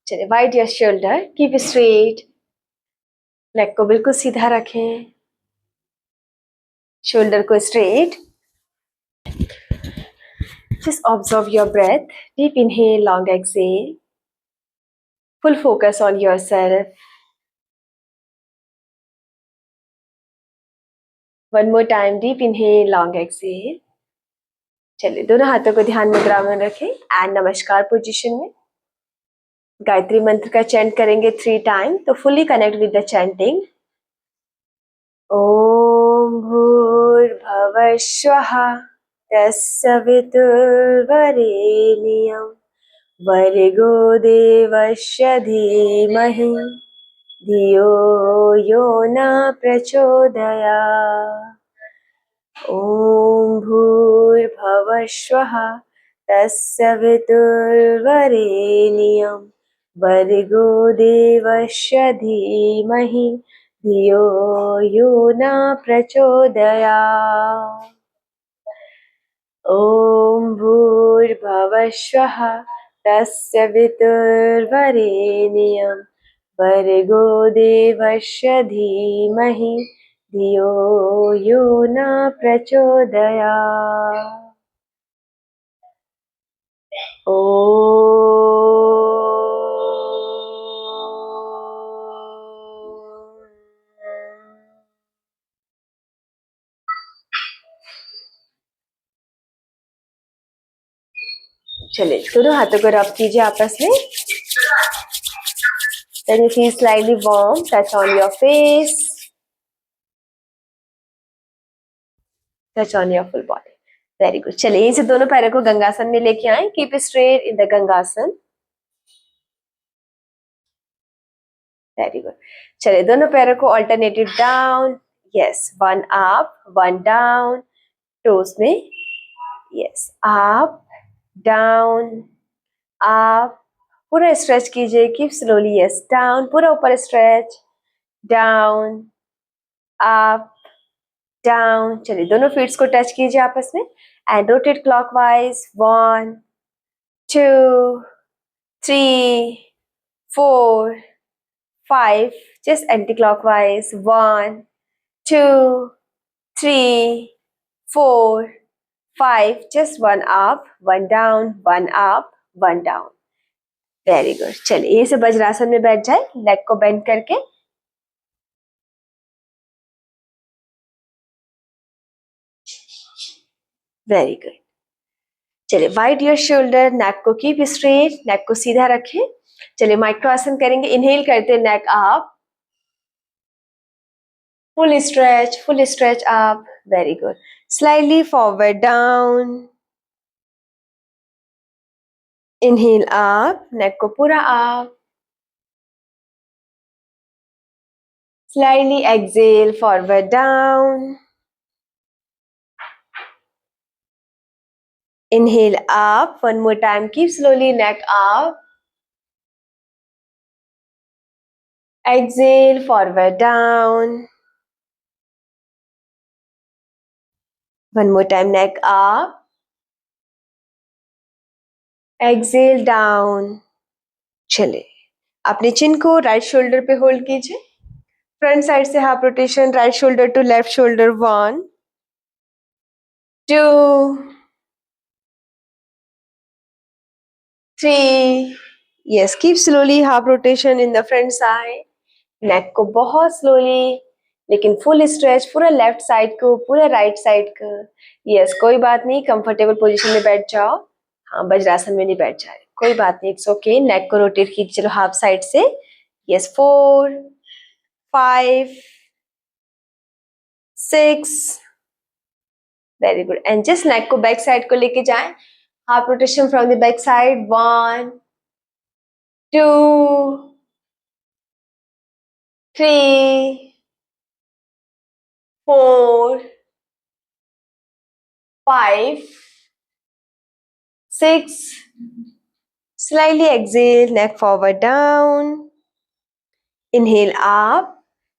चलिए, wide your shoulder, keep straight, neck को बिल्कुल सीधा रखें, शोल्डर को straight. Just observe your breath. Deep inhale, long exhale. Full focus on yourself. One more time, deep inhale, long exhale. चलिए, दोनों हाथों को ध्यान मुद्रा में रखें एंड नमस्कार पोजीशन में. गायत्री मंत्र का चैंट करेंगे 3 टाइम, तो fully connect with the chanting. ओम भूर्भुवः स्वः तत्सवितुर्वरेण्यं भर्गो देवस्य धीमहि धियो यो न प्रचोदयात्. ॐ भूर्भुवः स्वः तत्सवितुर्वरेण्यं भर्गो देवस्य धीमहि धियो यो न प्रचोदयात्. ॐ भूर्भुवः स्वः तत्सवितुर्वरेण्यं भर्गो देवस्य धीमहि धियो यो न प्रचोदयात्. चलिए, दोनों हाथों को रब कीजिए आपस में. Then you feel slightly warm, touch on your face, touch on your full body. Very good. चलिए, यहीं से दोनों पैरों को गंगासन में लेके आए. Keep straight in the गंगासन. Very good. चलिए, दोनों पैरों को alternated down. Yes, one up, one down. Toes में. Yes, up, down, up. पूरा स्ट्रेच कीजिए. Keep slowly. यस, डाउन, पूरा ऊपर स्ट्रेच, डाउन, अप, डाउन. चलिए, दोनों फीट्स को टच कीजिए आपस में and rotate clockwise. 1 2 3 4 5. Just anti clockwise. 1 2 3 4 5. Just 1 up, 1 down, 1 up, 1 down. Very good. चलिए, ये से वज्रासन में बैठ जाए, लेग को बेंड करके. Very good. चलिए, वाइड योर शोल्डर, नेक को कीप स्ट्रेट, नेक को सीधा रखें. चलिए, माइक्रोआसन करेंगे. इनहेल करते neck up, full stretch up. Very good. Slightly forward down. Inhale up, neck को पूरा up. Slightly exhale, forward down. Inhale up, one more time, keep slowly neck up. Exhale, forward down. One more time, neck up. Exhale down. चले, अपने chin को right shoulder पे hold कीजिए. Front side से half rotation, right shoulder to left shoulder. 1 2 3. Yes, keep slowly half rotation in the front side. नेक को बहुत slowly लेकिन full stretch, पूरा लेफ्ट साइड को, पूरा राइट साइड को. यस, कोई बात नहीं, कंफर्टेबल पोजीशन में बैठ जाओ. हाँ, वज्रासन में नहीं बैठ जा रहे, कोई बात नहीं, इट्स ओके. नेक को रोटेट कीजिए. चलो, हाफ साइड से. Yes, 4 5 6. Very good. And just neck को बैक साइड को लेके जाएं. Half rotation from the back side. 1 2 3 4 5 6. Slightly exhale, neck forward down. Inhale up,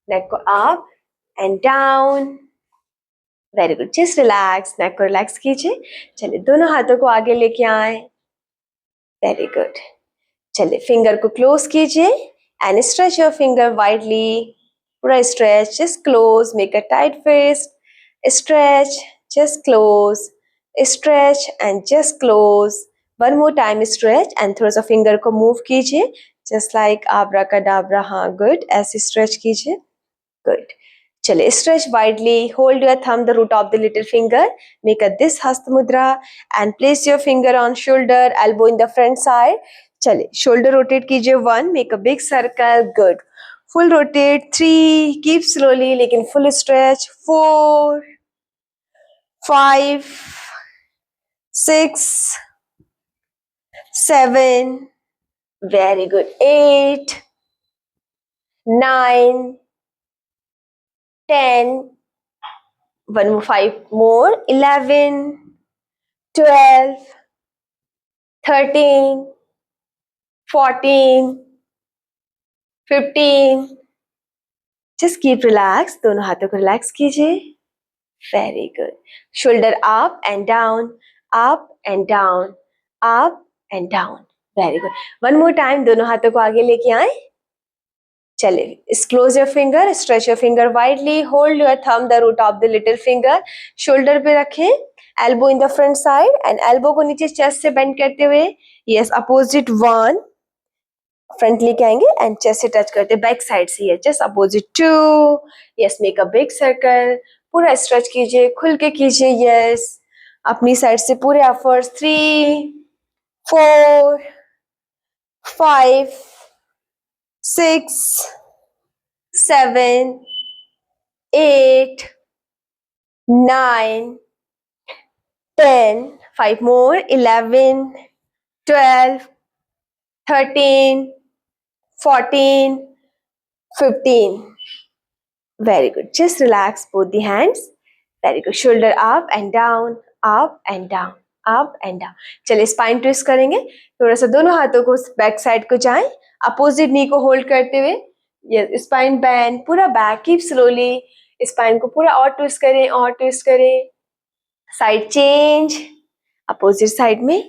neck को up and down. Very good. Just relax, neck को relax कीजिए. चलिए, दोनों हाथों को आगे लेके आए. Very good. चलिए फिंगर को क्लोज कीजिए and stretch your finger widely. पूरा stretch, just close, make a tight fist. Stretch, just close, stretch and just close. One more time stretch and थोड़ा सा फिंगर को मूव कीजिए just like abracadabra. हाँ, good. ऐसे stretch कीजिए. Good. चलिए stretch widely. Hold your thumb the root of the little finger. Make a this hasta mudra and place your finger on shoulder, elbow in the front side. चलिए shoulder rotate कीजिए 1. Make a big circle. Good. Full rotate 3. Keep slowly लेकिन full stretch 4. 5, 6, 7, very good, 8, 9, 10, one more, 5 more, 11, 12, 13, 14, 15. just keep relax. दोनों हाथों को relax कीजिए. Very good. Shoulder up and down, up and down, up and down. Very good. One more time. दोनों हाथों को आगे लेके आए. चलिए close your finger, stretch your finger widely. Hold your thumb the root of the little finger. Shoulder पे रखें, elbow in the front side and elbow को नीचे चेस्ट से बेंड करते हुए. यस, अपोजिट 1 फ्रंट लेके आएंगे एंड चेस्ट से टच करते बैक साइड से. Just opposite 2. Yes, make a big circle. पूरा स्ट्रेच कीजिए, खुल के कीजिए. यस, अपनी साइड से पूरे efforts. 3, 4, 5, 6, 7, 8, 9, 10, 5 more, 11, 12, 13, 14, 15. Very good. Just relax both the hands. Very good. Shoulder up and down, up and down, up and down. चलिए spine twist करेंगे. थोड़ा सा दोनों हाथों को बैक साइड को जाएं, अपोजिट नी को होल्ड करते हुए. यस, स्पाइन बैंड, पूरा बैक. Keep slowly. स्पाइन को पूरा और ट्विस्ट करें, और ट्विस्ट करें. साइड चेंज, अपोजिट साइड में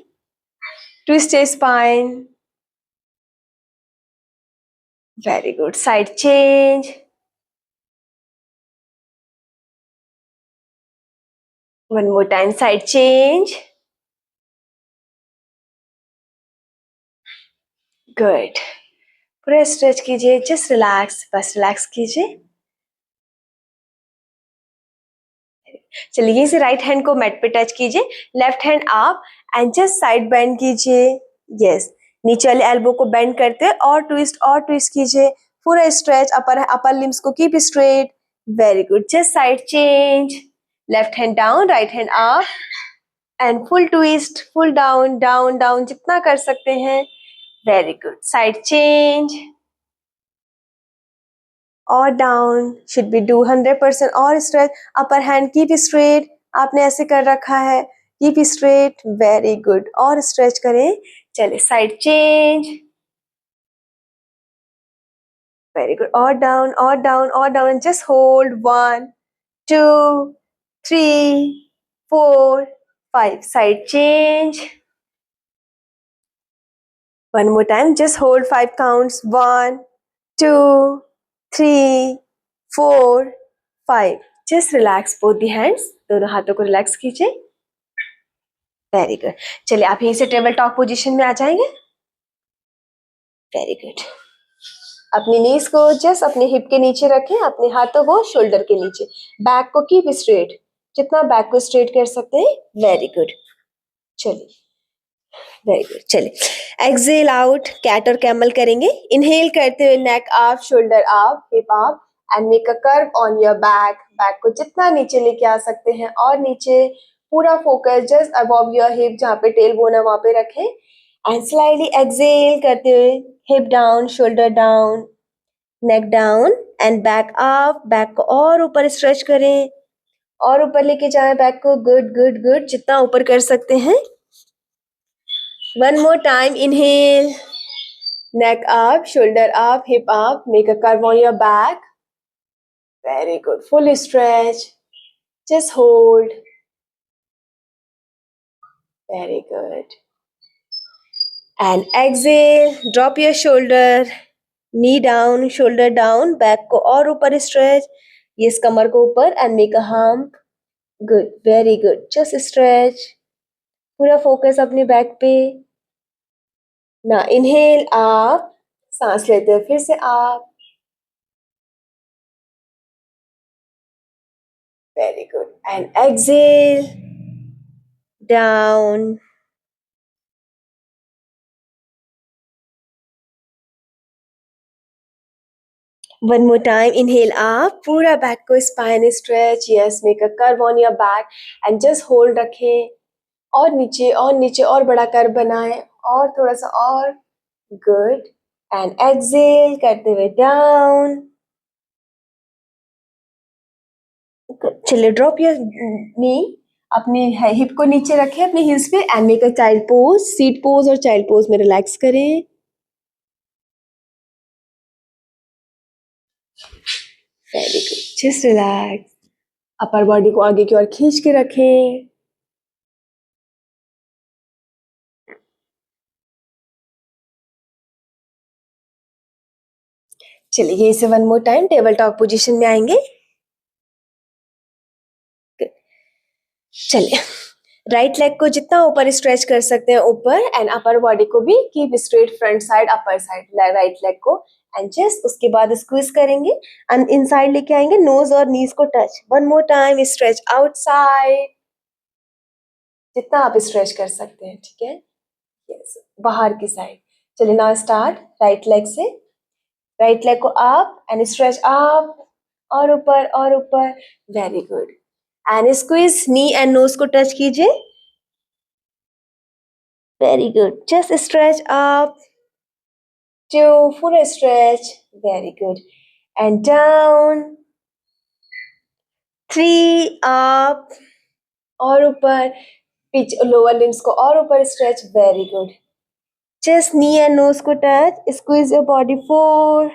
twist spine. Very good. Side change. One more time. Side change. Good. पूरा स्ट्रेच कीजिए. जस्ट रिलैक्स, बस रिलैक्स कीजिए. चलिए से राइट हैंड को मैट पे टच कीजिए. लेफ्ट हैंड आप एंड जस्ट साइड बेंड कीजिए. यस, नीचे वाले एल्बो को बेंड करते हैं और ट्विस्ट कीजिए. पूरा स्ट्रेच. अपर लिम्स को keep straight. Very good. Just side change. Left hand down, right hand up and full twist, full down, down down जितना कर सकते हैं. Very good. साइड चेंज और डाउन. शुड बी डू 100% और stretch. Upper hand keep straight. आपने ऐसे कर रखा है, कीप स्ट्रेट. Very good. और स्ट्रेच करें. चलिए साइड चेंज. Very good. और डाउन, और डाउन, और down. Just hold. 1, 2, 3, 4, 5. Side change. One more time. Just hold 5 counts. 1, 2, 3, 4, 5. Just relax both the hands. दोनों हाथों को रिलैक्स कीजिए. Very good. चलिए आप यहीं से टेबल टॉप पोजीशन में आ जाएंगे. Very good. अपनी नीज को जस्ट अपने हिप के नीचे रखें, अपने हाथों को शोल्डर के नीचे. बैक को कीप स्ट्रेट, जितना बैक को स्ट्रेट कर सकते हैं. Very good. चलिए, वेरी गुड. चलिए एक्सेल आउट, कैट और कैमल करेंगे. इनहेल करते हुए neck up, shoulder up, hip up and make a curve on your back. Back को जितना नीचे लेके आ सकते हैं और नीचे. पूरा focus just above your hip, जहाँ पे टेल बोन है वहां पे रखें. एंड स्लाइडली एक्सेल करते हुए hip down, shoulder down, neck down and back up. Back को और ऊपर स्ट्रेच करें और ऊपर लेके जाएं बैक को. Good good good. जितना ऊपर कर सकते हैं. One more time. Inhale, neck up, shoulder up, hip up. Make a curve on your back. Very good. Full stretch. Just hold. Very good. And exhale, drop your shoulder, knee down, shoulder down, back को और ऊपर stretch, ये कमर को ऊपर and make a hump. Good, very good. Just stretch, पूरा focus अपने back पे. ना इनहेल आप, सांस लेते हुए फिर से आप. Very good. And exhale down. One more time, inhale up, पूरा बैक को spine stretch. Yes, make a curve on your back and just hold रखें. और नीचे और बड़ा कर्व बनाएं, और थोड़ा सा और. गुड. एंड एक्सेल करते हुए डाउन. चलिए, ड्रॉप योर नी, अपने हिप को नीचे रखें अपने हील्स पे and make a child pose. Seat pose और चाइल्ड पोज में रिलैक्स करें. Very good. Just relax. Upper body को आगे की ओर खींच के रखें. चलिए, इसे one more time table top position में आएंगे. चलिए, राइट लेग को जितना ऊपर स्ट्रेच कर सकते हैं ऊपर, एंड अपर बॉडी को भी keep straight, front side upper side right leg को. एंड जस्ट उसके बाद स्क्वीज करेंगे एंड इनसाइड लेके आएंगे, नोज और नीज को touch. One more time stretch outside, जितना आप स्ट्रेच कर सकते हैं. ठीक है. यस, बाहर की साइड. चलिए, नाउ स्टार्ट. राइट लेग से, राइट लेग को अप एंड स्ट्रेच अप, और ऊपर और ऊपर. Very good. And squeeze, knee and nose को टच कीजिए. Very good. Just stretch up, 2, full stretch. Very good. And down, 3, up, और ऊपर. पिच लोअर लिम्स को और ऊपर stretch. Very good. Just knee and nose को touch, squeeze your body. 4,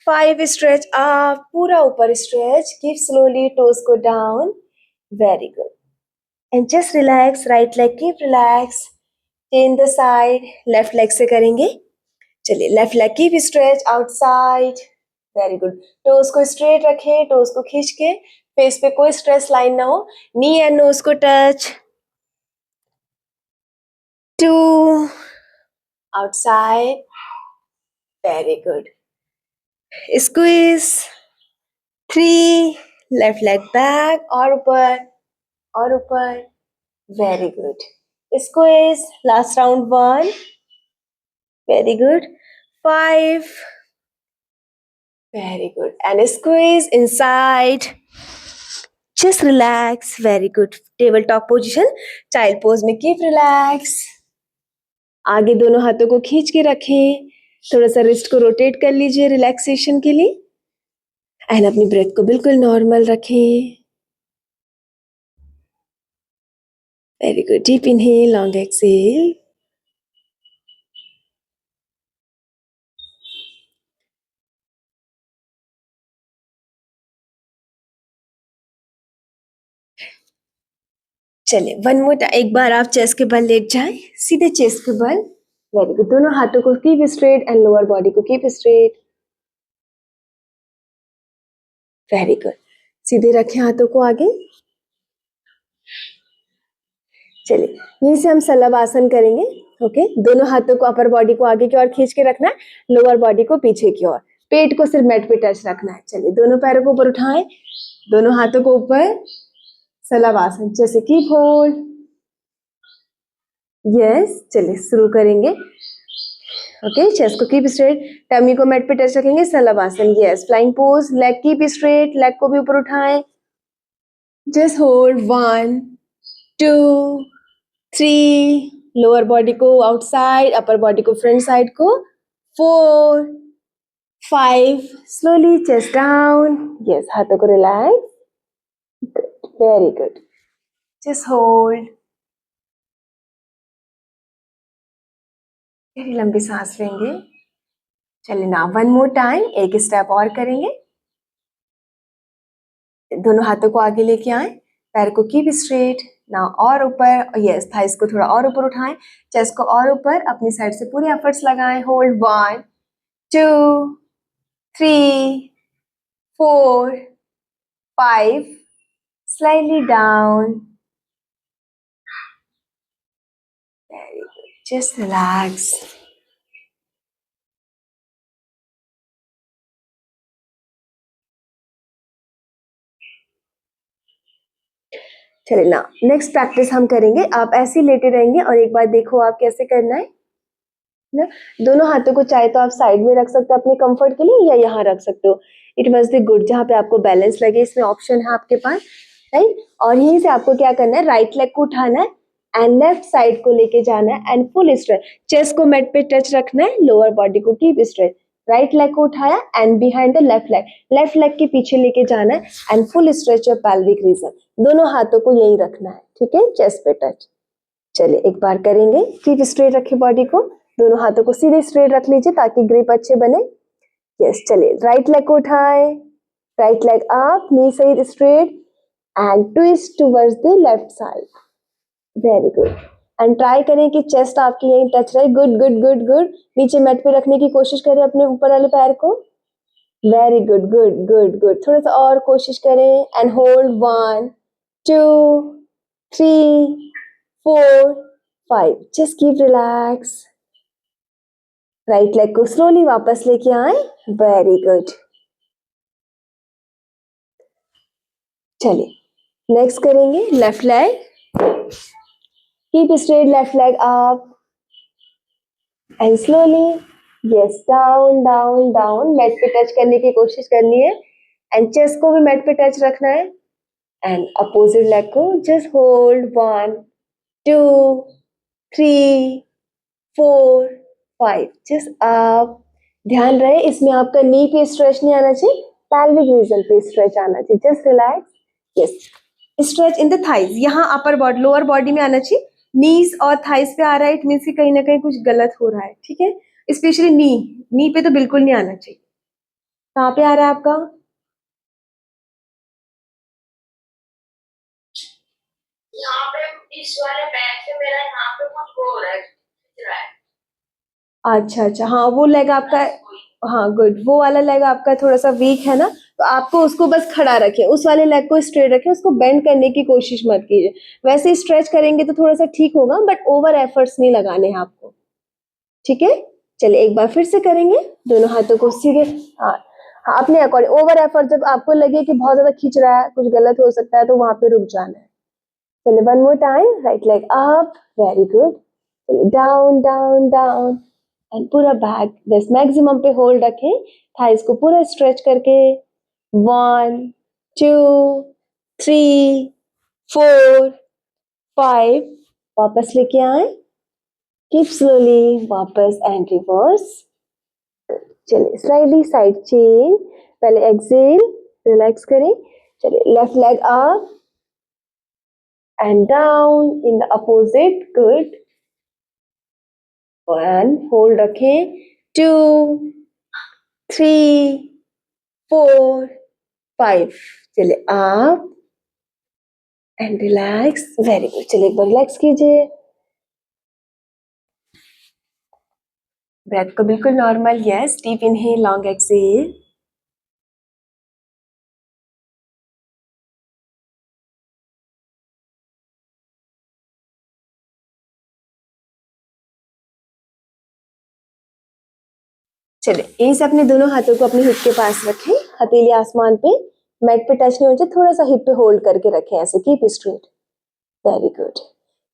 5, stretch up, पूरा ऊपर stretch. Keep slowly toes को down. Very good. And just relax. Right leg keep relax. Change the side. Left leg से करेंगे. चलिए, left leg की stretch outside. Very good. Toes को straight रखें, toes को खींच के. फेस पे कोई स्ट्रेस लाइन ना हो. नी एंड नोज को touch. 2, outside. Very good. Squeeze. 3, left leg back, और ऊपर और ऊपर. Very good. Squeeze. Last round. 1. Very good. 5. Very good. And squeeze inside. Just relax. Very good. Tabletop position. Child pose में keep relax. आगे दोनों हाथों को खींच के रखें. थोड़ा सा रिस्ट को रोटेट कर लीजिए रिलैक्सेशन के लिए. एंड अपनी ब्रेथ को बिल्कुल नॉर्मल रखें. Very good. Deep inhale, long exhale. चलिए, वन मोर टाइम. एक बार आप चेस्ट के बल लेट जाएं, सीधे चेस्ट के बल. Very good. दोनों हाथों को keep straight and lower body को कीप स्ट्रेट. Very good. सीधे रखें हाथों को आगे. चलिए, यहीं से हम सलभ आसन करेंगे. ओके. दोनों हाथों को अपर बॉडी को आगे की ओर खींच के रखना है, लोअर बॉडी को पीछे की ओर. पेट को सिर्फ मैट पे टच रखना है. चलिए, दोनों पैरों को ऊपर उठाएं, दोनों हाथों को ऊपर. सलभ आसन. जैसे कीप होल्ड. यस. चलिए, शुरू करेंगे. ओके. चेस्ट को कीप स्ट्रेट, टमी को मैट पे टच रखेंगे. सलभ आसन. Yes. Flying pose. Leg keep straight, leg को भी ऊपर उठाएं. Just hold. 1, 2, 3. लोअर बॉडी को आउटसाइड, अपर बॉडी को फ्रंट साइड को. 4, 5. Slowly chest down. यस. हाथों को relax. Very good. Just hold. फिर लंबी सांस लेंगे. चलिए ना, वन मोर टाइम. एक स्टेप और करेंगे. दोनों हाथों को आगे लेके आए, पैर को कीप स्ट्रेट. नाउ और ऊपर, यस, थाइस को थोड़ा और ऊपर उठाएं, चेस्ट को और ऊपर, अपनी साइड से पूरे एफर्ट्स लगाएं, hold 1 2 3 4 5, slightly down, very good, just relax. चलिए ना नेक्स्ट प्रैक्टिस हम करेंगे, आप ऐसे ही लेटे रहेंगे और एक बार देखो आप कैसे करना है ना। दोनों हाथों को चाहे तो आप साइड में रख सकते हो अपने कंफर्ट के लिए, या यहाँ रख सकते हो, इट मस्ट बी गुड, जहाँ पे आपको बैलेंस लगे, इसमें ऑप्शन है आपके पास, राइट। और यहीं से आपको क्या करना है, राइट लेग को उठाना है एंड लेफ्ट साइड को लेके जाना है एंड फुल स्ट्रेच, चेस्ट को मैट पे टच रखना है, लोअर बॉडी को कीप स्ट्रेच, राइट लेग को उठाया and behind the left leg के पीछे लेके जाना है and full stretch your pelvic region, दोनों हाथों को यही रखना है, ठीक है, चेस्ट पे टच। चलिए एक बार करेंगे, कीप स्ट्रेट रखिए बॉडी को, दोनों हाथों को सीधे स्ट्रेट रख लीजिए ताकि ग्रिप अच्छे बने। यस, चलिए राइट लेग को उठाएं, राइट लेग अप, नी सही straight and twist towards the left side, very good. And try करें कि चेस्ट आपकी यहीं टच रहे, गुड गुड गुड गुड, नीचे मैट पे रखने की कोशिश करें अपने ऊपर वाले पैर को, very good good good good, थोड़ा सा और कोशिश करें and hold 1 2 3 4 5, just keep relax, right leg को स्लोली वापस लेके आए, वेरी गुड। चलिए नेक्स्ट करेंगे left leg, keep straight, left leg up and slowly, yes, down down down, mat पे टच करने की कोशिश करनी है एंड चेस्ट को भी मैट पे टच रखना है एंड अपोजिट लेग को जस्ट होल्ड 1 2 3 4 5, जस्ट अप, ध्यान रहे इसमें आपका नी पे स्ट्रेच नहीं आना चाहिए, pelvic रीजन पे स्ट्रेच आना चाहिए, just relax, yes, stretch in the thighs, यहाँ अपर बॉडी लोअर बॉडी में आना चाहिए, नीज और थाइज पे आ रहा है, इट मीन्स कि कहीं ना कहीं कुछ गलत हो रहा है, ठीक है, स्पेशली नी, नी पे तो बिल्कुल नहीं आना चाहिए, कहाँ पे आ रहा है आपका, यहाँ पे इस वाले पैर से मेरा यहाँ पे कुछ हो रहा है, खिंच रहा है। अच्छा अच्छा, हाँ वो लेग आपका, हाँ गुड, वो वाला लेग आपका थोड़ा सा वीक है ना, तो आपको उसको बस खड़ा रखें, उस वाले लेग को स्ट्रेट रखें, उसको बेंड करने की कोशिश मत कीजिए, वैसे स्ट्रेच करेंगे तो थोड़ा सा ठीक होगा बट ओवर एफर्ट्स नहीं लगाने हैं आपको, ठीक है। चलिए एक बार फिर से करेंगे, दोनों हाथों को सीधे, हाँ हाँ, अपने अकॉर्डिंग, ओवर एफर्ट जब आपको लगे कि बहुत ज्यादा खींच रहा है, कुछ गलत हो सकता है, तो वहां पे रुक जाना है। चलिए one more time, right leg up, very good, down down down and पूरा बैक, बस मैक्सिमम पे होल्ड रखें, थाइस को पूरा स्ट्रेच करके, 1 2 3 4 5, वापस लेके आए, कीप स्लोली, वापस एंड रिवर्स, चलिए स्लाइडली साइड चेंज, पहले एक्सेल, रिलैक्स करें, चलिए left leg up and down in the opposite, good, and hold रखें, 2 3 4 5, चलिए आप एंड रिलैक्स, वेरी गुड, चलिए एक बार रिलैक्स कीजिए, ब्रेथ को बिल्कुल normal, yes, deep inhale, long exhale, चलिए यहीं से अपने दोनों हाथों को अपने हिप के पास रखें, हथेली आसमान पे, मैट पे टच नहीं हो जाए, थोड़ा सा हिप पे होल्ड करके रखें, ऐसे कीप स्ट्रेट, वेरी गुड।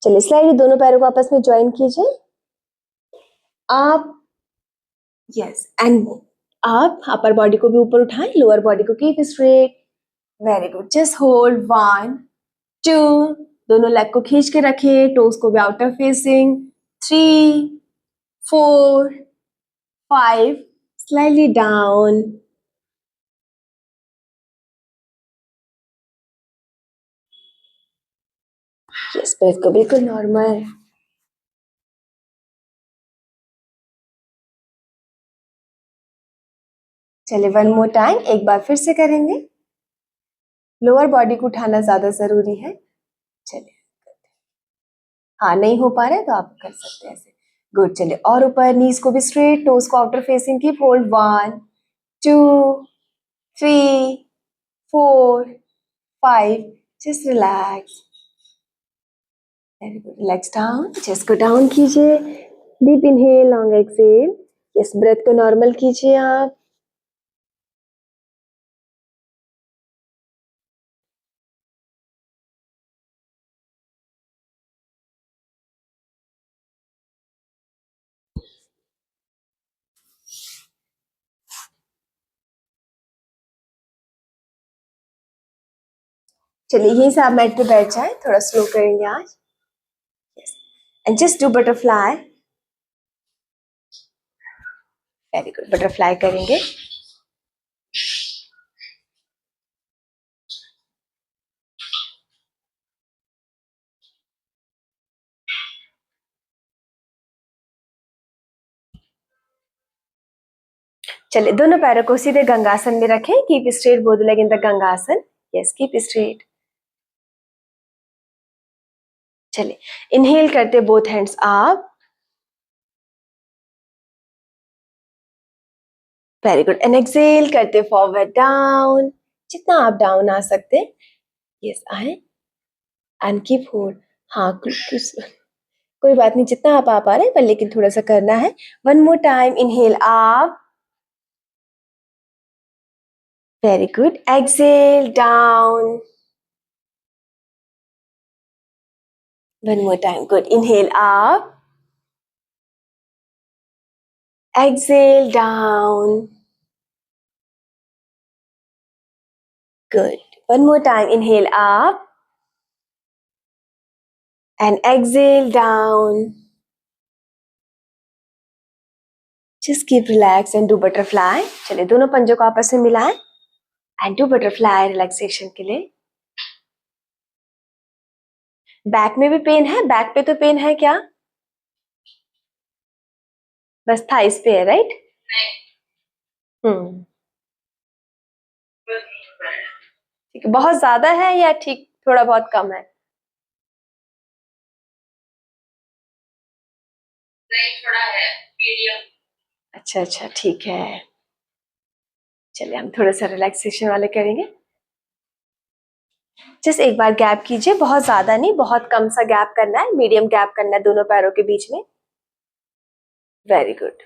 चलिए स्लाइडली दोनों पैरों को आपस में ज्वाइन कीजिए, आप, यस, एंड आप अपर बॉडी को भी ऊपर उठाएं, लोअर बॉडी को keep straight, very good, just hold 1 2, दोनों लेग को खींच के रखें, टोज को भी outer facing, 3 4 5, slightly down, yes, breath को बिल्कुल नॉर्मल, चलिए वन मोर टाइम, एक बार फिर से करेंगे, लोअर बॉडी को उठाना ज्यादा जरूरी है, चलिए हाँ नहीं हो पा रहा है तो आप कर सकते हैं ऐसे। गुड, चलिए और ऊपर, नीज को भी स्ट्रेट, टोज को outer facing, keep hold, 1 2 3 4 5, just relax, very good, relax down, chest को डाउन कीजिए, deep inhale, long exhale, yes, breath को नॉर्मल कीजिए आप, चलिए यहीं से आप मैट पे बैठ जाए, थोड़ा स्लो करेंगे आज, and just do butterfly, very good, butterfly करेंगे, चलिए दोनों पैरों को सीधे गंगासन में रखें, keep straight both leg in the गंगासन, यस कीप स्ट्रेट, चलिए इनहेल करते both hands up, very good, and exhale करते फॉरवर्ड डाउन, जितना आप डाउन आ सकते हैं, यस आए, एंड कीप होल्ड, हाँ कोई बात नहीं, जितना आप आ पा रहे हैं, पर लेकिन थोड़ा सा करना है, one more time, inhale up, very good, exhale down, one more time, good, inhale up, exhale down, good, one more time, inhale up and exhale down, just keep relaxed and do butterfly, चलिए दोनों पंजों को आपस में मिलाएं and do butterfly relaxation के लिए, back में भी पेन है, बैक पे तो पेन है क्या, बस थाइस पे है, राइट, ठीक है, बहुत ज्यादा है या ठीक थोड़ा बहुत कम है, नहीं थोड़ा है, मीडियम, अच्छा अच्छा ठीक है, चलिए हम थोड़ा सा रिलैक्सेशन वाले करेंगे, जस्ट एक बार गैप कीजिए, बहुत ज्यादा नहीं, बहुत कम सा गैप करना है, मीडियम गैप करना है दोनों पैरों के बीच में, वेरी गुड,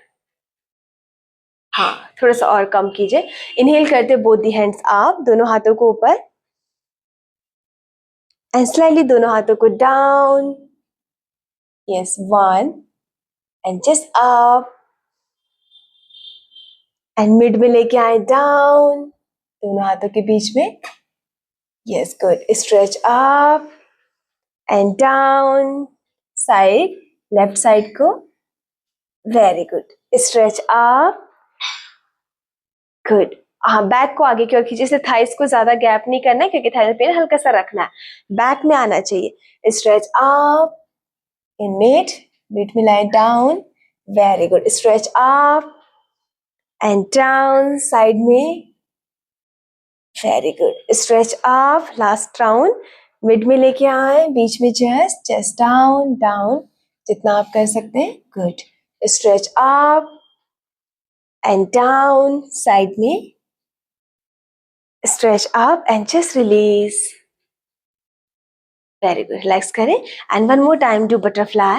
हाँ थोड़ा सा और कम कीजिए, इनहेल करते बोथ दी हैंड्स अप, दोनों हाथों को ऊपर, एंड स्लाइटली दोनों हाथों को down, yes 1 and just up, and mid में लेके आए डाउन, दोनों हाथों के बीच में, yes good, stretch up and down, side, left side को, very good, stretch up, good, हाँ बैक को आगे की ओर खींचिए, इसलिए थाइस को ज्यादा गैप नहीं करना है क्योंकि थाइस पेन हल्का सा रखना है, बैक में आना चाहिए, stretch up in mid, mid में लाए down, very good, stretch up and down, side में, very good, stretch up, last round, mid में लेके आए, बीच में जस्ट, चेस्ट डाउन डाउन, जितना आप कर सकते हैं, good, stretch up and down, side में, stretch up and just release, very good, relax करें, and one more time do butterfly,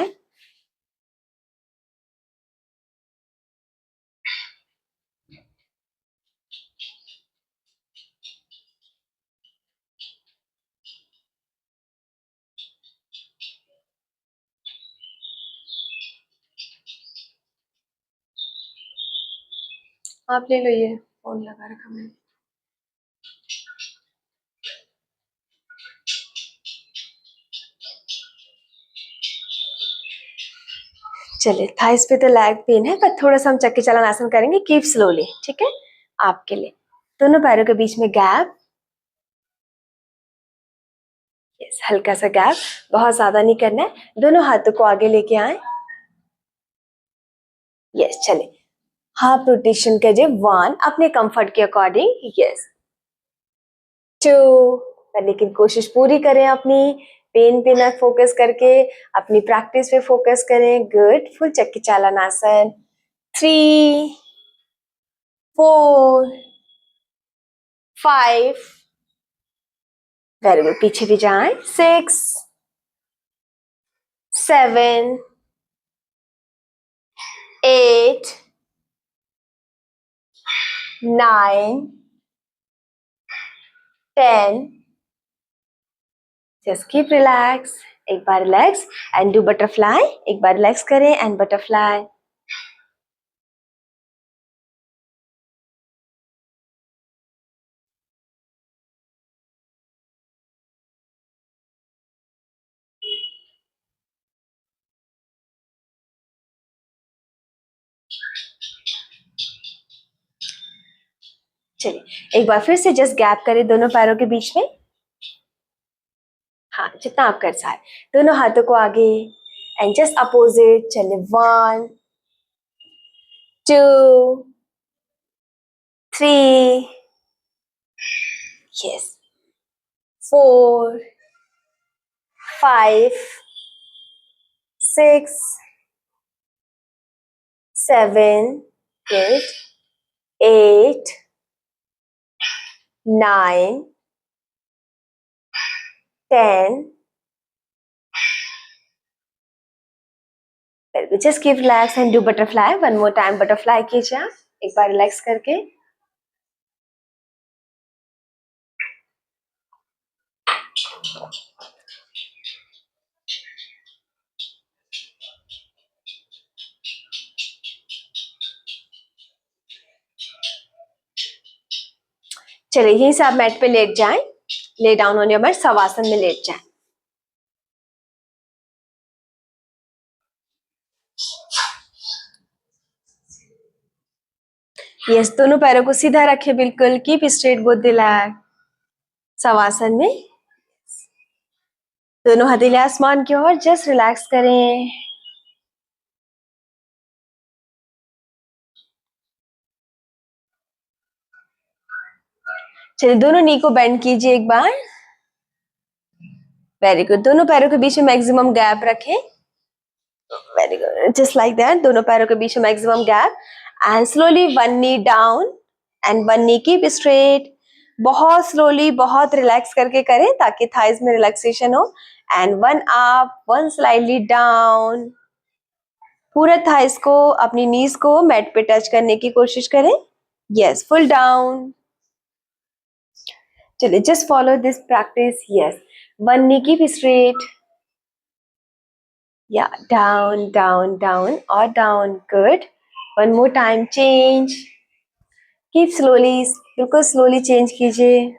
आप ले लो, ये फोन लगा रखा मैंने, चलिए थाइस पे तो लैग पेन है, पर थोड़ा सा हम चक्की चलन आसन करेंगे, कीप स्लोली, ठीक है, आपके लिए दोनों पैरों के बीच में गैप, यस हल्का सा गैप, बहुत ज्यादा नहीं करना है, दोनों हाथों को आगे लेके आए, यस चलिए हाफ रोटेशन कीजिए, 1 अपने कंफर्ट के अकॉर्डिंग, यस 2, लेकिन कोशिश पूरी करें अपनी, पेन पे ना फोकस करके अपनी प्रैक्टिस पे फोकस करें. गुड. फुल चक्की चालनासन. 3, 4, 5. Very good. पीछे भी जाएं. 6, 7, 8, 9, 10. Just keep relax. एक बार रिलैक्स एंड डू बटरफ्लाई. एक बार रिलैक्स करें एंड बटरफ्लाई. चलिए एक बार फिर से जस्ट गैप करें दोनों पैरों के बीच में. हाँ, जितना आप कर सकते. दोनों हाथों को आगे एंड जस्ट अपोजिट. चलिए 1, 2, 3, yes, 4, 5, 6, 7, good, 8, 9, 10. Just keep relax and do butterfly. One more time butterfly कीजिए आप. एक बार रिलैक्स करके. चलिए यहीं से आप मैट पे लेट जाएं. ले डाउन होने के बाद शवासन में लेट जाएं. यस, दोनों पैरों को सीधा रखें. बिल्कुल keep straight both the leg. Shavasana में दोनों हथेली आसमान की ओर. जस्ट रिलैक्स करें. चलिए दोनों नी को बेंड कीजिए एक बार. Very good. दोनों पैरों के बीच में मैक्सिमम गैप रखें. Very good. Just like that. दोनों पैरों के बीच में maximum gap and slowly one knee down and one knee keep straight. बहुत स्लोली, बहुत रिलैक्स करके करें ताकि थाइज में रिलैक्सेशन हो. And one up, one slightly down. पूरा थाइस को, अपनी नीज को मैट पे टच करने की कोशिश करें. Yes, full down. चलिए just follow this practice. Yes, one knee keep straight. या डाउन डाउन डाउन और down. Good. One more time. Change. Keep slowly. बिल्कुल स्लोली चेंज कीजिए.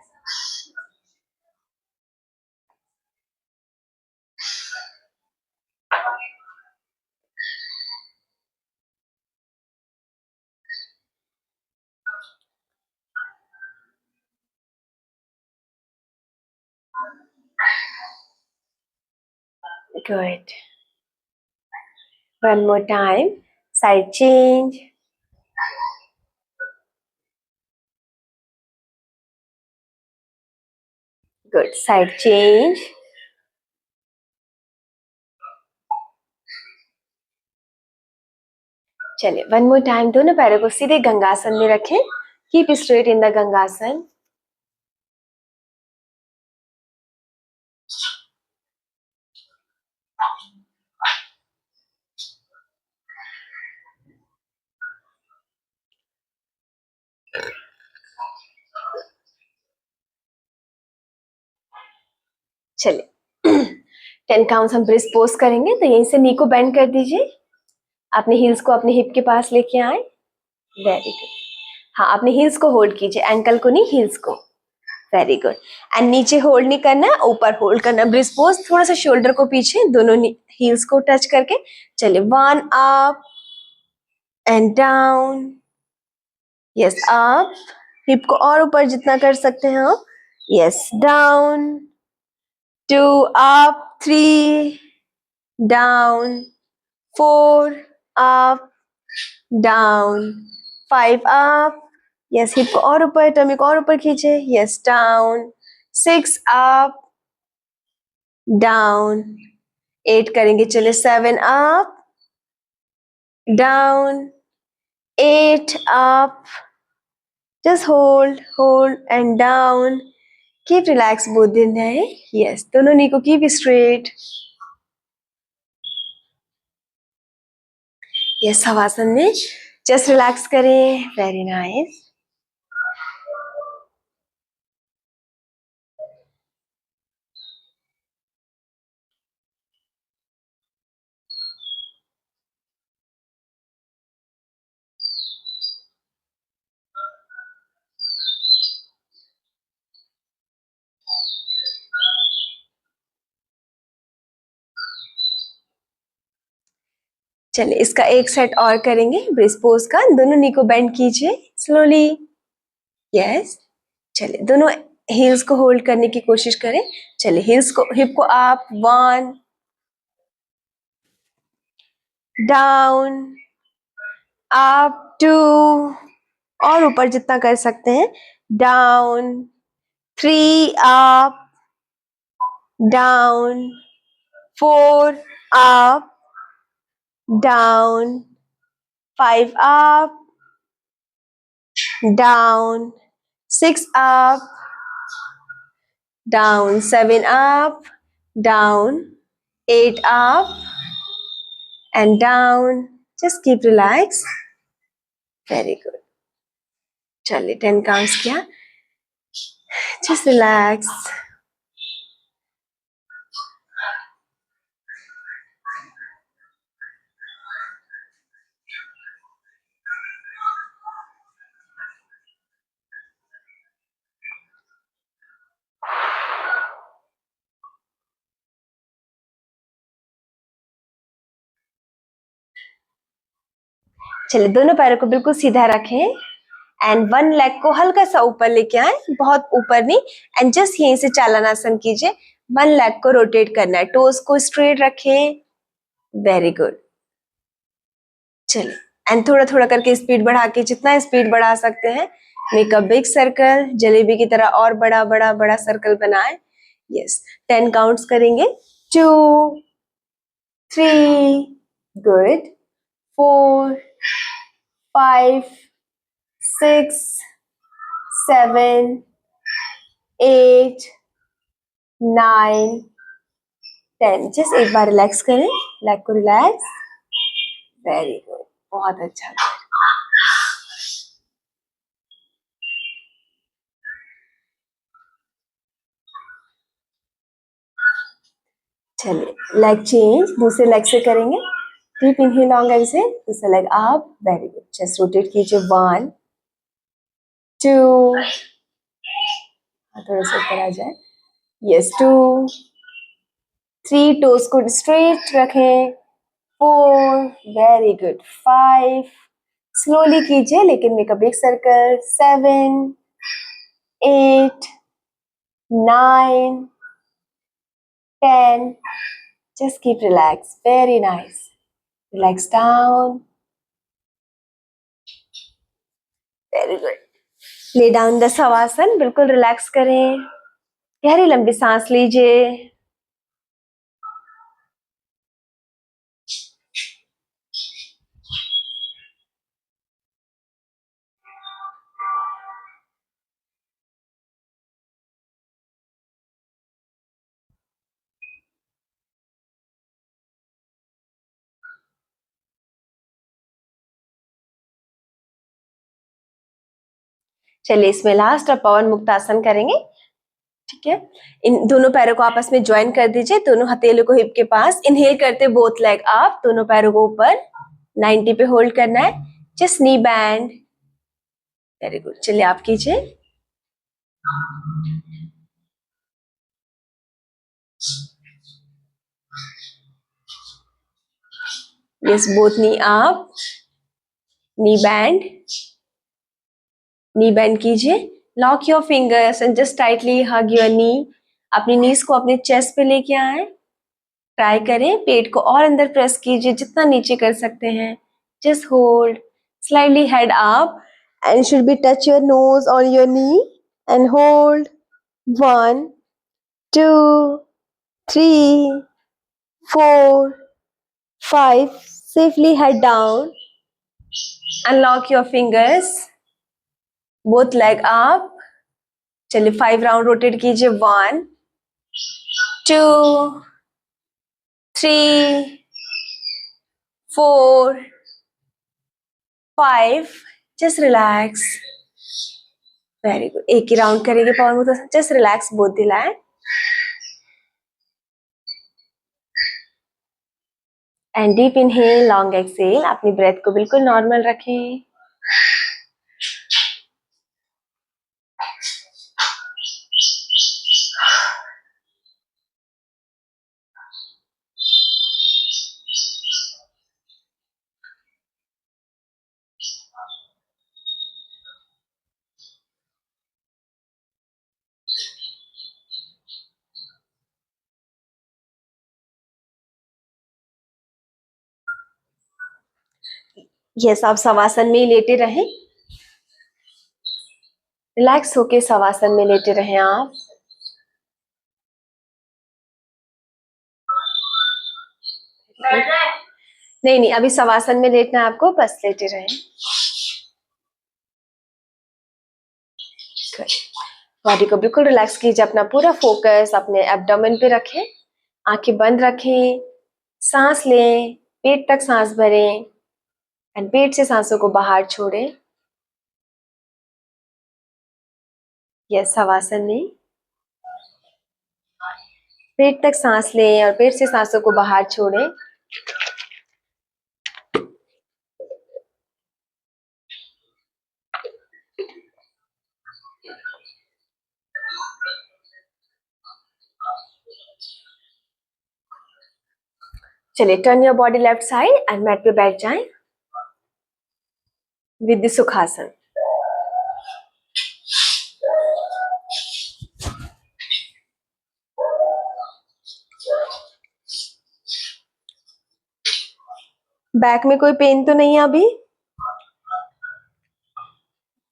Good. One more time. Side change. Good. Side change. चलिए one more time. दोनों पैरों को सीधे गंगासन में रखें. कीप स्ट्रेट इन द गंगासन. चलिए 10 काउंट्स हम ब्रिस्क पोज करेंगे. तो यहीं से नी को बेंड कर दीजिए. अपने हील्स को अपने हिप के पास लेके आए. Very good. हाँ, अपने हील्स को होल्ड कीजिए. एंकल को नहीं, हील्स को. Very good. एंड नीचे होल्ड नहीं करना, ऊपर होल्ड करना. Brisk pose. थोड़ा सा शोल्डर को पीछे, दोनों हील्स को टच करके. चलिए one up and down. Yes, up. Hip को और ऊपर जितना कर सकते हैं आप. Yes, down. 2 up, 3 down, 4 up, down, 5 up. Yes, hip को और ऊपर, टमी को और ऊपर खींचे. Yes, down. 6 up, डाउन, 8 करेंगे, चलिए 7 up, down, 8 up, just hold and down, keep relaxed both the neck, yes, दोनों knee को keep straight, yes, हवासन में just relax करें, very nice. चलिए इसका एक सेट और करेंगे ब्रेस पोज का, दोनों नी को बेंड कीजिए स्लोली, यस, चलिए दोनों हील्स को होल्ड करने की कोशिश करें, चलिए हील्स को, हिप को अप, 1, डाउन, अप, 2, और ऊपर जितना कर सकते हैं, down, 3 up, down, 4 up, down, 5 up, down, 6 up, down, 7 up, down, 8 up, and down. Just keep relaxed. Very good. चलिए 10 counts किया. Just relax. चलिए दोनों पैरों को बिल्कुल सीधा रखें एंड वन लेग को हल्का सा ऊपर लेके आए, बहुत ऊपर नहीं, एंड जस्ट यहीं से चालनासन कीजिए, वन लेग को रोटेट करना है, टोज को स्ट्रेट रखें, वेरी गुड, चलिए एंड थोड़ा थोड़ा करके स्पीड बढ़ा के, जितना स्पीड बढ़ा सकते हैं, make a big circle, jalebi की तरह और बड़ा बड़ा बड़ा सर्कल बनाए, यस, 10 काउंट्स करेंगे, 2, 3, गुड, 4, 5, 6, 7, 8, 9, 10, जस्ट एक बार रिलैक्स करें, लेग को रिलैक्स, वेरी गुड, बहुत अच्छा, चलिए लेग चेंज, दूसरे लेग से करेंगे, डीप इनहेल, लॉन्ग एक्सहेल, दूसरा leg up, very good, chest rotate कीजिए, 1, 2, थोड़ा सा ऊपर आ जाए, यस, 2, 3, टोस को स्ट्रेट रखें, 4, वेरी गुड, 5, स्लोली कीजिए लेकिन make a big circle, 7, 8, 9, 10, just keep relaxed, very nice, relax down, very good, lay down the shavasana, बिल्कुल रिलैक्स करें, गहरी लंबी सांस लीजिए, चलिए इसमें लास्ट और पवन मुक्तासन करेंगे, ठीक है, इन दोनों पैरों को आपस में ज्वाइन कर दीजिए, दोनों हथेलियों को हिप के पास, इनहेल करते बोथ लेग अप, दोनों पैरों को ऊपर 90 पे होल्ड करना है, जस्ट नी बैंड, वेरी गुड, चलिए आप कीजिए, यस, बोथ नी अप, नी बैंड कीजिए, lock your fingers and just tightly hug your knee, अपनी नीज को अपने चेस्ट पे लेके आए, ट्राई करें, पेट को और अंदर प्रेस कीजिए जितना नीचे कर सकते हैं, just hold, slightly head up and should be touch your nose on your knee and hold, 1, 2, 3, 4, 5. Safely head down. Unlock your fingers. Both leg up. चलिए 5 राउंड रोटेट कीजिए. 1, 2, 3, 4, 5. Just relax. Very good. एक ही round करेंगे power move. Just relax both the land. And deep inhale, long exhale. अपनी breath को बिल्कुल normal रखें. Yes, आप शवासन में ही लेटे रहें. रिलैक्स होके शवासन में लेटे रहें आप. नहीं नहीं, अभी शवासन में लेटना है आपको. बस लेटे रहें. बॉडी को बिल्कुल रिलैक्स कीजिए. अपना पूरा फोकस अपने एब्डोमेन पे रखें. आंखें बंद रखें. सांस लें. पेट तक सांस भरें एंड पेट से सांसों को बाहर छोड़ें. यस, शवासन में पेट तक सांस लें और पेट से सांसों को बाहर छोड़ें. चलिए, turn your body left side and mat पे बैठ जाएं विद द सुखासन. बैक में कोई पेन तो नहीं है अभी?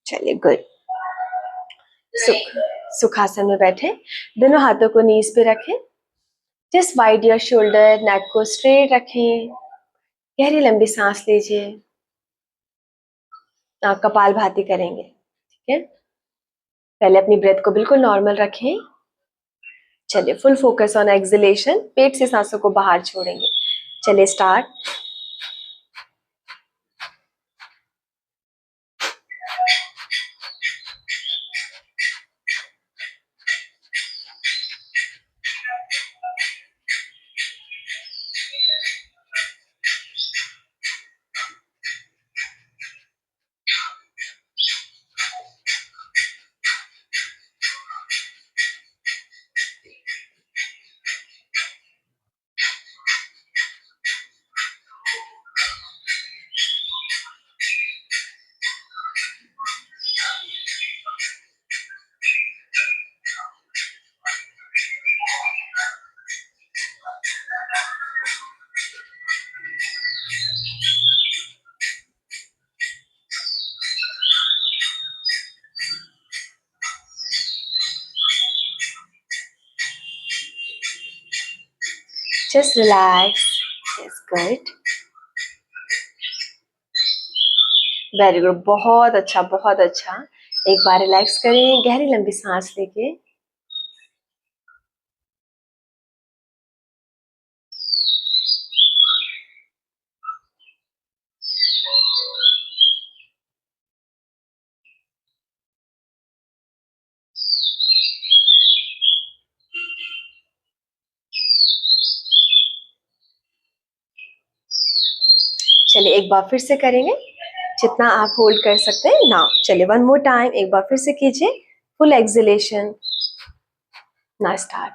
चलिए, गुड. सुखासन में बैठे. दोनों हाथों को नीज पे रखें. Just wide your shoulder. Neck को स्ट्रेट रखें. गहरी लंबी सांस लीजिए. नाक कपाल भाती करेंगे. ठीक है. पहले अपनी ब्रेथ को बिल्कुल नॉर्मल रखें. चलिए, फुल फोकस ऑन एक्सहेलेशन. पेट से सांसों को बाहर छोड़ेंगे. चलिए, start. Just relax. Yes, good. Very good. बहुत अच्छा, बहुत अच्छा. एक बार रिलैक्स करें. गहरी लंबी सांस लेके. चलिए, एक बार फिर से करेंगे. जितना आप होल्ड कर सकते हैं नाउ. चलिए, वन मोर टाइम. एक बार फिर से कीजिए. Full exhalation. Now start.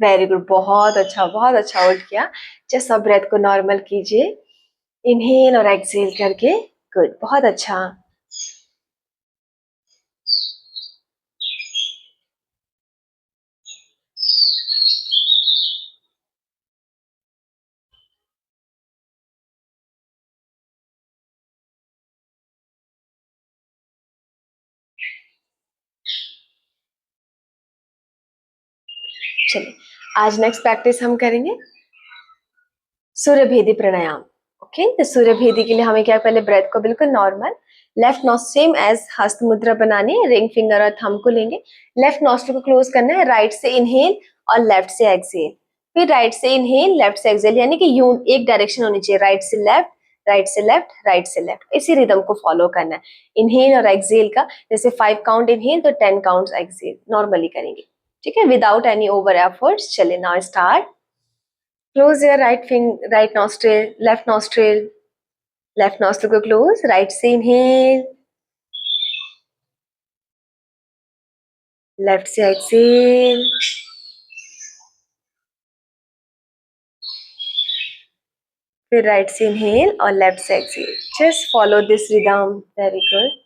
Very good, बहुत अच्छा होल्ड किया। जस्ट अब ब्रेथ को नॉर्मल कीजिए, इनहेल और एक्सहेल करके। गुड, बहुत अच्छा। चलिए, आज नेक्स्ट प्रैक्टिस हम करेंगे सूर्य भेदी प्राणायाम। ओके, तो सूर्य भेदी के लिए हमें क्या, पहले ब्रेथ को बिल्कुल नॉर्मल, लेफ्ट नॉस सेम एज हस्त मुद्रा बनानी है, रिंग फिंगर और थंब को लेंगे, लेफ्ट नॉस्ट्रिल को क्लोज करना है, राइट से इनहेल और लेफ्ट से एक्सहेल, फिर राइट से इनहेल लेफ्ट से एक्सहेल, यानी कि यू एक डायरेक्शन होनी चाहिए, राइट से लेफ्ट, राइट से लेफ्ट, राइट से लेफ्ट, इसी रिदम को फॉलो करना है। इनहेल और एक्सहेल का जैसे 5 काउंट इनहेल तो 10 काउंट एक्सहेल नॉर्मली करेंगे, ठीक है, विदाउट एनी ओवर एफर्ट्स। चलिए, now start. Close your right nostril, left nostril को close, right से inhale, left से exhale, फिर right से inhale और left से exhale. Just follow this rhythm. Very good.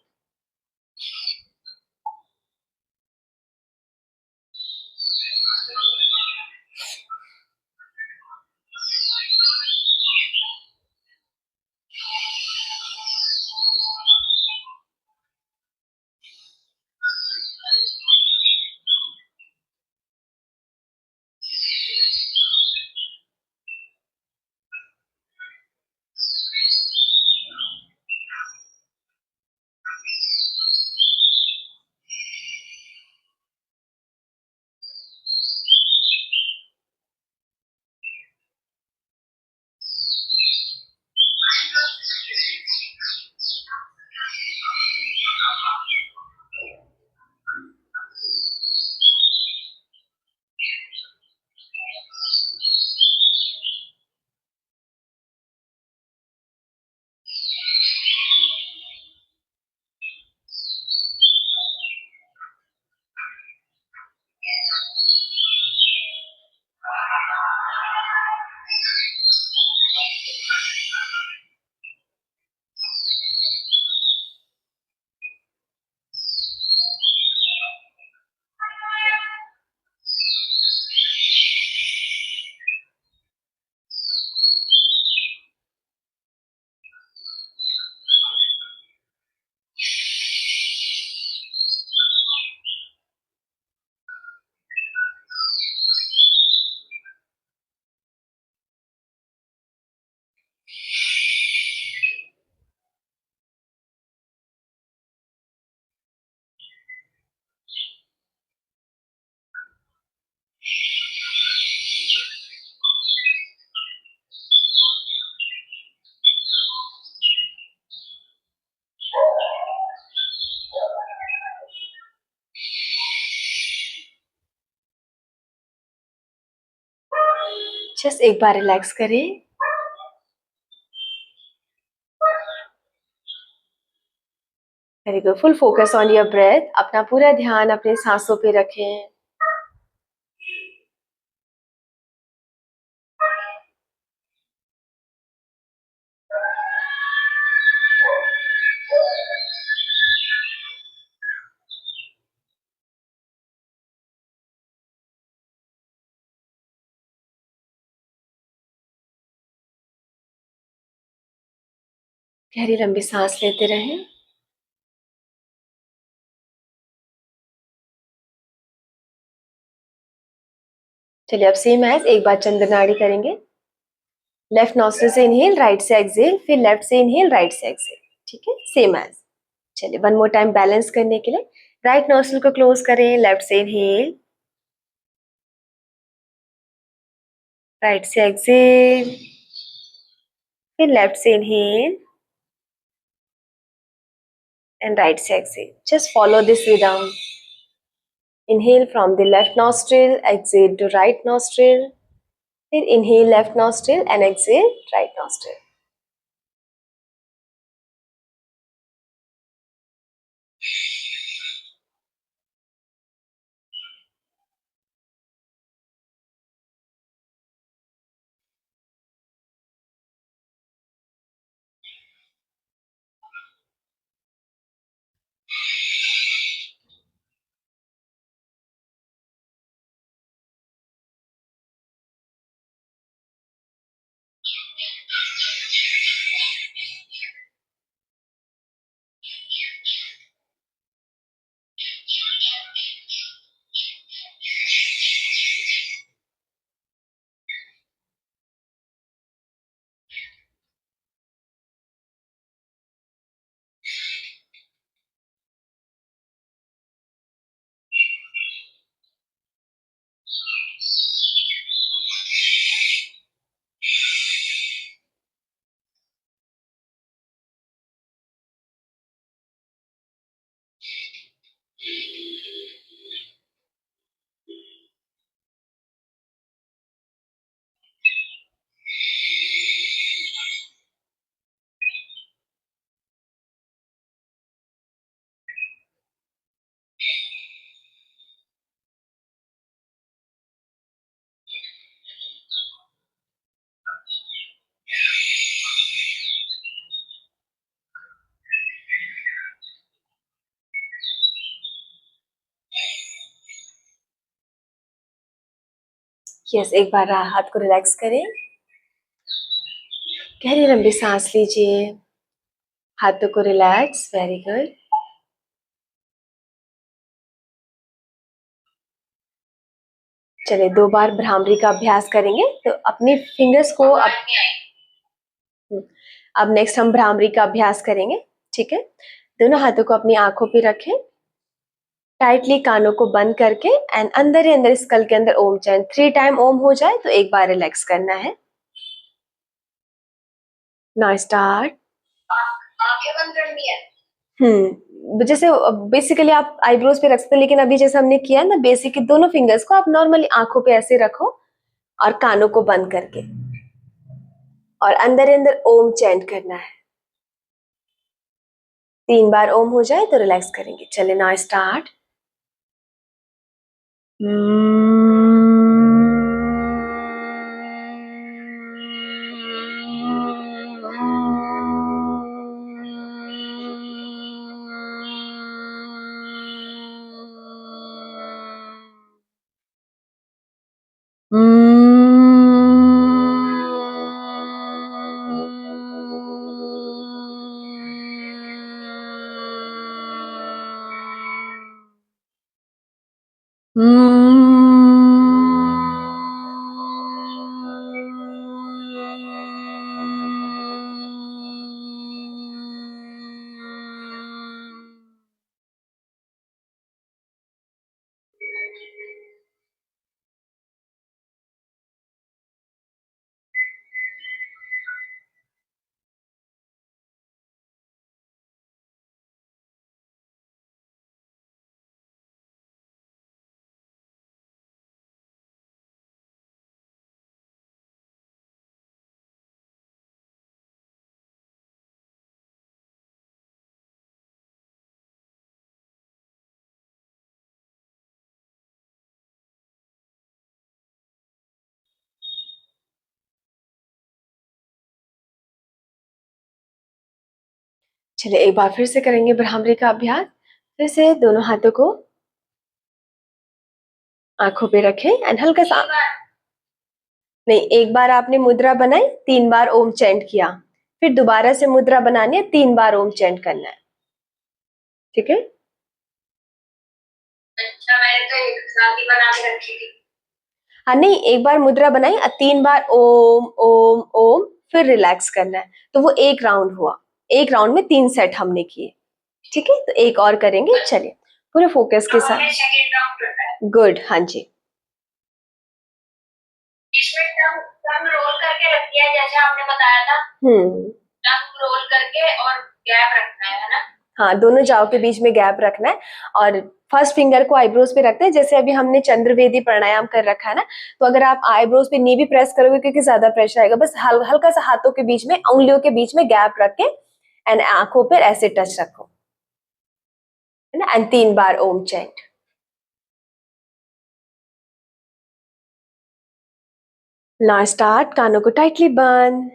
Just एक बार रिलैक्स करें। Very good, full focus on your breath, अपना पूरा ध्यान अपने सांसों पे रखें। गहरी लंबी सांस लेते रहें। चलिए, अब सेम एज एक बार चंद्रनाड़ी करेंगे। लेफ्ट नॉस्ट्रिल से इनहेल, राइट से एक्सहेल, फिर लेफ्ट से इनहेल, राइट से एक्सहेल, ठीक है, सेम एज। चलिए, वन मोर टाइम बैलेंस करने के लिए राइट नोस्ट्रिल को क्लोज करें, लेफ्ट से इनहेल, राइट से एक्सहेल, फिर लेफ्ट से इनहेल एंड राइट से exhale. Just follow this rhythm. Inhale from the left nostril, exhale to right nostril, फिर inhale left nostril and exhale right nostril. Yes, एक बार हाथ को रिलैक्स करें, गहरी लंबी सांस लीजिए, हाथों को रिलैक्स, वेरी गुड। चलिए 2 बार भ्रामरी का अभ्यास करेंगे, तो अपनी फिंगर्स को अब नेक्स्ट हम भ्रामरी का अभ्यास करेंगे, ठीक है। दोनों हाथों को अपनी आंखों पे रखें, टाइटली कानों को बंद करके एंड अंदर ही अंदर स्कल के अंदर ओम चैन 3 टाइम ओम हो जाए तो एक बार रिलैक्स करना है। Now start. आंखें बंद करनी है। जैसे बेसिकली आप आईब्रोज पे रख सकते हैं, लेकिन अभी जैसे हमने किया ना बेसिक, दोनों फिंगर्स को आप नॉर्मली आंखों पे ऐसे रखो और कानों को बंद करके, और अंदर अंदर ओम चैंट करना है। 3 बार ओम हो जाए तो रिलैक्स करेंगे। चले नाउ स्टार्ट। चलिए एक बार फिर से करेंगे भ्रामरी का अभ्यास। फिर से दोनों हाथों को आंखों पे रखें एंड हल्का सा, नहीं, एक बार आपने मुद्रा बनाई, 3 बार ओम चैंट किया, फिर दोबारा से मुद्रा बनानी है, 3 बार ओम चैंट करना है, ठीक है। अच्छा, मैंने तो एक साथ ही बना के रखी थी। हाँ नहीं, एक बार मुद्रा बनाई, 3 बार ओम ओम ओम, फिर रिलैक्स करना है, तो वो एक राउंड हुआ। एक राउंड में 3 सेट हमने किए, ठीक है। तो एक और करेंगे, चलिए पूरे फोकस के साथ। सेकंड राउंड करना है। गुड, हाँ जी। इसमें टंग रोल करके रखी है जैसे आपने बताया था। टंग रोल करके और गैप रखना है ना। हाँ, दोनों जाओ के बीच में गैप रखना है, और फर्स्ट फिंगर को आईब्रोज पे रखते हैं, जैसे अभी हमने चंद्रवेदी प्राणायाम कर रखा है ना। तो अगर आप आईब्रोज पे नी भी प्रेस करोगे क्योंकि ज्यादा प्रेशर आएगा, बस हल्का सा हाथों के बीच में, उंगलियों के बीच में गैप रख के एंड आंखों पर ऐसे टच रखो, है ना, एंड 3 बार ओम चैंट। नाउ स्टार्ट, कानों को टाइटली बंद।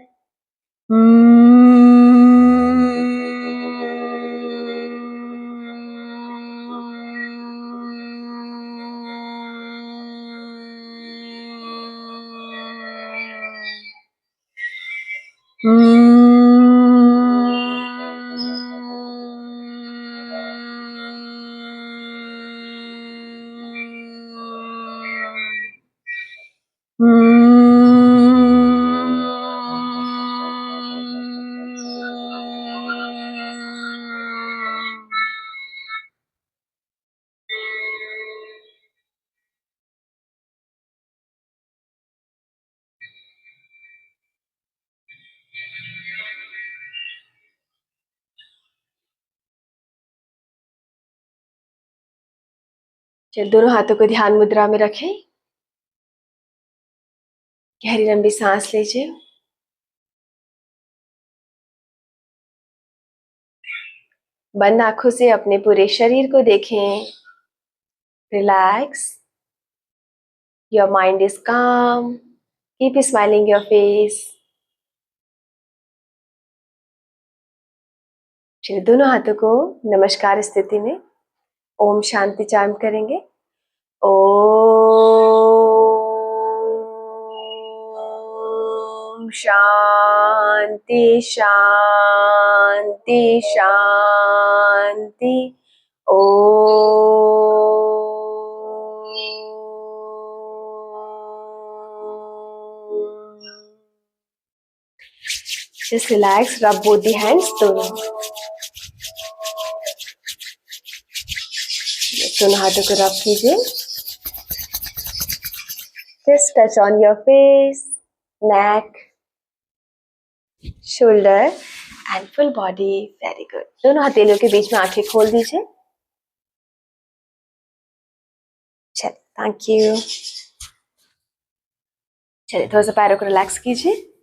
चल, दोनों हाथों को ध्यान मुद्रा में रखें, गहरी लंबी सांस लीजिए, बंद आंखों से अपने पूरे शरीर को देखें, रिलैक्स, योर माइंड इज काम, कीप स्माइलिंग योर फेस। चलिए दोनों हाथों को नमस्कार स्थिति में ओम शांति चार्म करेंगे। ओम शांति शांति शांति Just relax, rub both the hands. दोनों हाथों को रब कीजिए. Just touch on your face, neck, shoulder and full body. Very good. दोनों हथेलियों के बीच में आंखें खोल दीजिए. चलिए, थैंक यू. चलिए थोड़ा सा पैरों को रिलैक्स कीजिए.